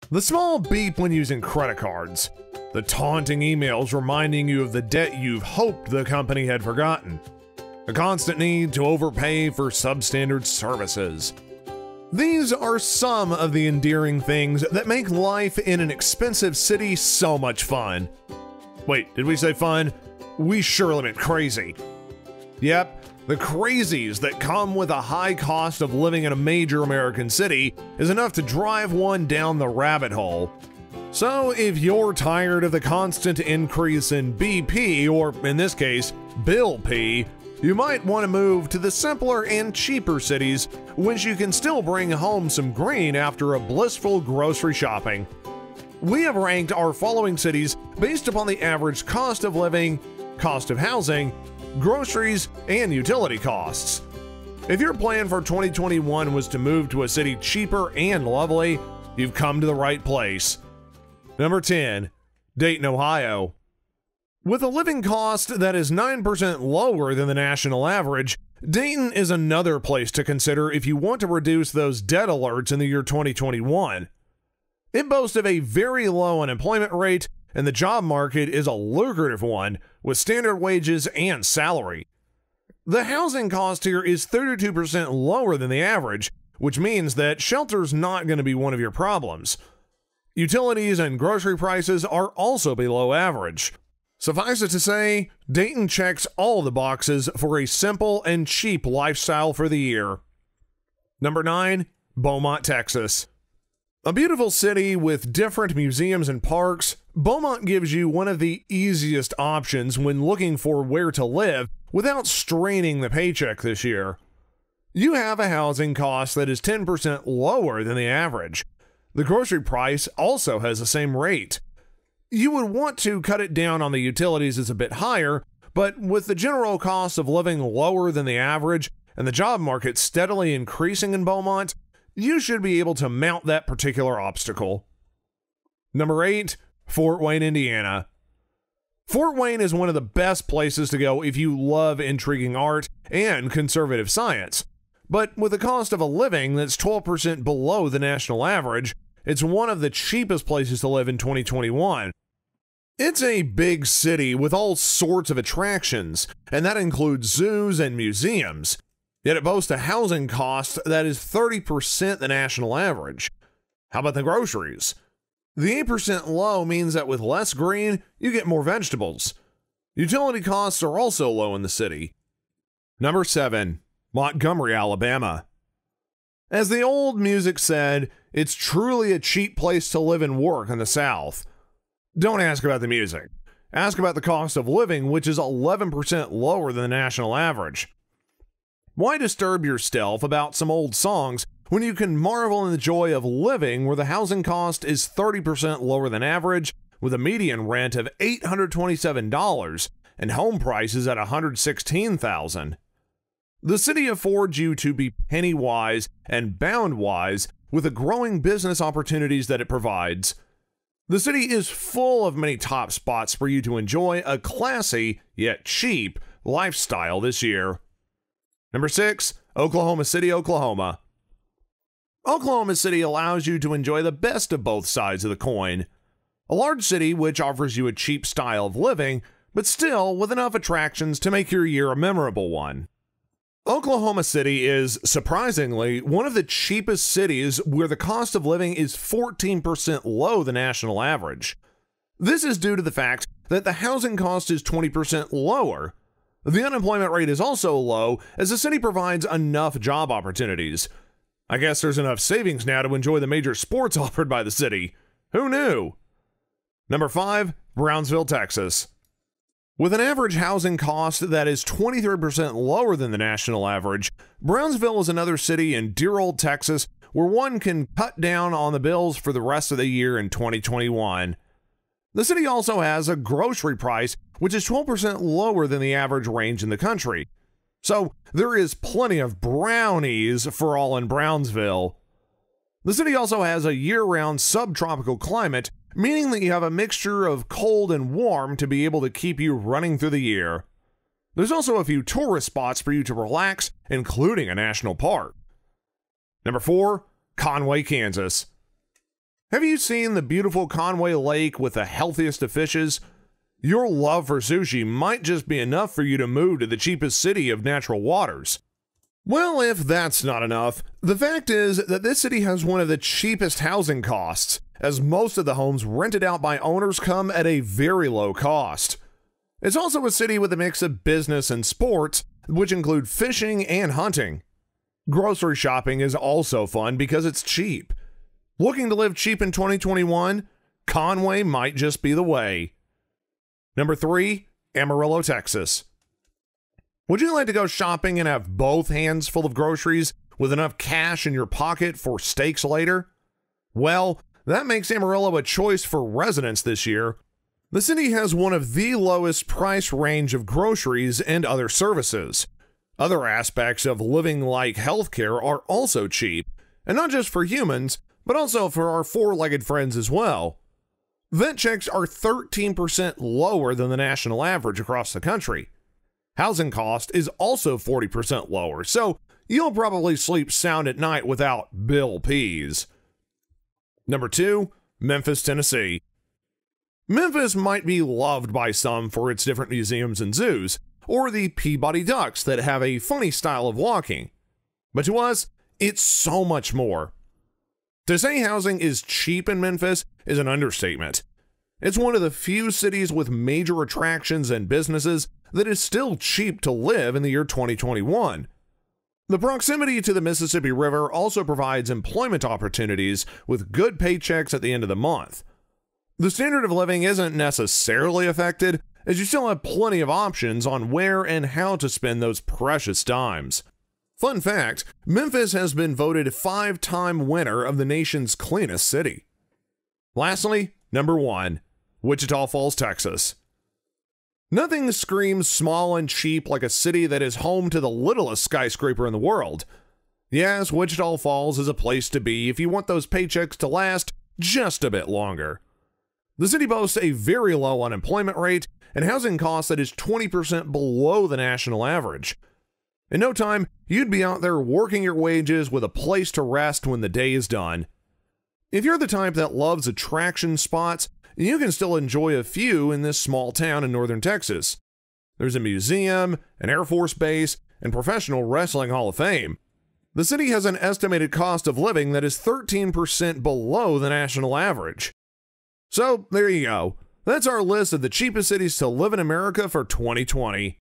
The small beep when using credit cards. The taunting emails reminding you of the debt you've hoped the company had forgotten. A constant need to overpay for substandard services. These are some of the endearing things that make life in an expensive city so much fun. Wait, did we say fun? We surely meant crazy. Yep, the crazies that come with a high cost of living in a major American city is enough to drive one down the rabbit hole. So if you're tired of the constant increase in BP, or in this case, Bill P, you might want to move to the simpler and cheaper cities, which you can still bring home some green after a blissful grocery shopping. We have ranked our following cities based upon the average cost of living, cost of housing, groceries, and utility costs. If your plan for 2021 was to move to a city cheaper and lovely, you've come to the right place. Number 10, Dayton, Ohio. With a living cost that is 9% lower than the national average, Dayton is another place to consider if you want to reduce those debt alerts in the year 2021. It boasts of a very low unemployment rate, and the job market is a lucrative one with standard wages and salary. The housing cost here is 32% lower than the average, which means that shelter's not going to be one of your problems. Utilities and grocery prices are also below average. Suffice it to say, Dayton checks all the boxes for a simple and cheap lifestyle for the year. Number 9, Beaumont, Texas. A beautiful city with different museums and parks, Beaumont gives you one of the easiest options when looking for where to live without straining the paycheck this year. You have a housing cost that is 10% lower than the average. The grocery price also has the same rate. You would want to cut it down on the utilities as a bit higher, but with the general cost of living lower than the average and the job market steadily increasing in Beaumont, you should be able to mount that particular obstacle. Number 8, Fort Wayne, Indiana. Fort Wayne is one of the best places to go if you love intriguing art and conservative science, but with a cost of a living that's 12% below the national average, it's one of the cheapest places to live in 2021. It's a big city with all sorts of attractions, and that includes zoos and museums. Yet it boasts a housing cost that is 30% the national average. How about the groceries? The 8% low means that with less green, you get more vegetables. Utility costs are also low in the city. Number 7, Montgomery, Alabama. As the old music said, it's truly a cheap place to live and work in the South. Don't ask about the music. Ask about the cost of living, which is 11% lower than the national average. Why disturb yourself about some old songs when you can marvel in the joy of living where the housing cost is 30% lower than average, with a median rent of $827 and home prices at $116,000? The city affords you to be penny-wise and bound-wise with the growing business opportunities that it provides. The city is full of many top spots for you to enjoy a classy, yet cheap, lifestyle this year. Number 6, Oklahoma City, Oklahoma. Oklahoma City allows you to enjoy the best of both sides of the coin. A large city which offers you a cheap style of living, but still with enough attractions to make your year a memorable one. Oklahoma City is, surprisingly, one of the cheapest cities where the cost of living is 14% below the national average. This is due to the fact that the housing cost is 20% lower. The unemployment rate is also low as the city provides enough job opportunities. I guess there's enough savings now to enjoy the major sports offered by the city. Who knew? Number 5, Brownsville, Texas. With an average housing cost that is 23% lower than the national average, Brownsville is another city in dear old Texas where one can cut down on the bills for the rest of the year in 2021. The city also has a grocery price which is 12% lower than the average range in the country. So there is plenty of brownies for all in Brownsville. The city also has a year-round subtropical climate, meaning that you have a mixture of cold and warm to be able to keep you running through the year. There's also a few tourist spots for you to relax, including a national park. Number 4, Conway, Kansas. Have you seen the beautiful Conway Lake with the healthiest of fishes? Your love for sushi might just be enough for you to move to the cheapest city of natural waters. Well, if that's not enough, the fact is that this city has one of the cheapest housing costs, as most of the homes rented out by owners come at a very low cost. It's also a city with a mix of business and sports, which include fishing and hunting. Grocery shopping is also fun because it's cheap. Looking to live cheap in 2021? Conway might just be the way. Number 3, Amarillo, Texas. Would you like to go shopping and have both hands full of groceries with enough cash in your pocket for steaks later? Well, that makes Amarillo a choice for residents this year. The city has one of the lowest price range of groceries and other services. Other aspects of living like healthcare are also cheap, and not just for humans, but also for our four-legged friends as well. Vet checks are 13% lower than the national average across the country. Housing cost is also 40% lower, so you'll probably sleep sound at night without bill peas. Number 2, Memphis, Tennessee. Memphis might be loved by some for its different museums and zoos, or the Peabody Ducks that have a funny style of walking. But to us, it's so much more. To say housing is cheap in Memphis is an understatement. It's one of the few cities with major attractions and businesses that is still cheap to live in the year 2021. The proximity to the Mississippi River also provides employment opportunities with good paychecks at the end of the month. The standard of living isn't necessarily affected, as you still have plenty of options on where and how to spend those precious dimes. Fun fact, Memphis has been voted 5-time winner of the nation's cleanest city. Lastly, number 1, Wichita Falls, Texas. Nothing screams small and cheap like a city that is home to the littlest skyscraper in the world. Yes, Wichita Falls is a place to be if you want those paychecks to last just a bit longer. The city boasts a very low unemployment rate and housing costs that is 20% below the national average. In no time, you'd be out there working your wages with a place to rest when the day is done. If you're the type that loves attraction spots, you can still enjoy a few in this small town in northern Texas. There's a museum, an Air Force base, and Professional Wrestling Hall of Fame. The city has an estimated cost of living that is 13% below the national average. So, there you go. That's our list of the cheapest cities to live in America for 2020.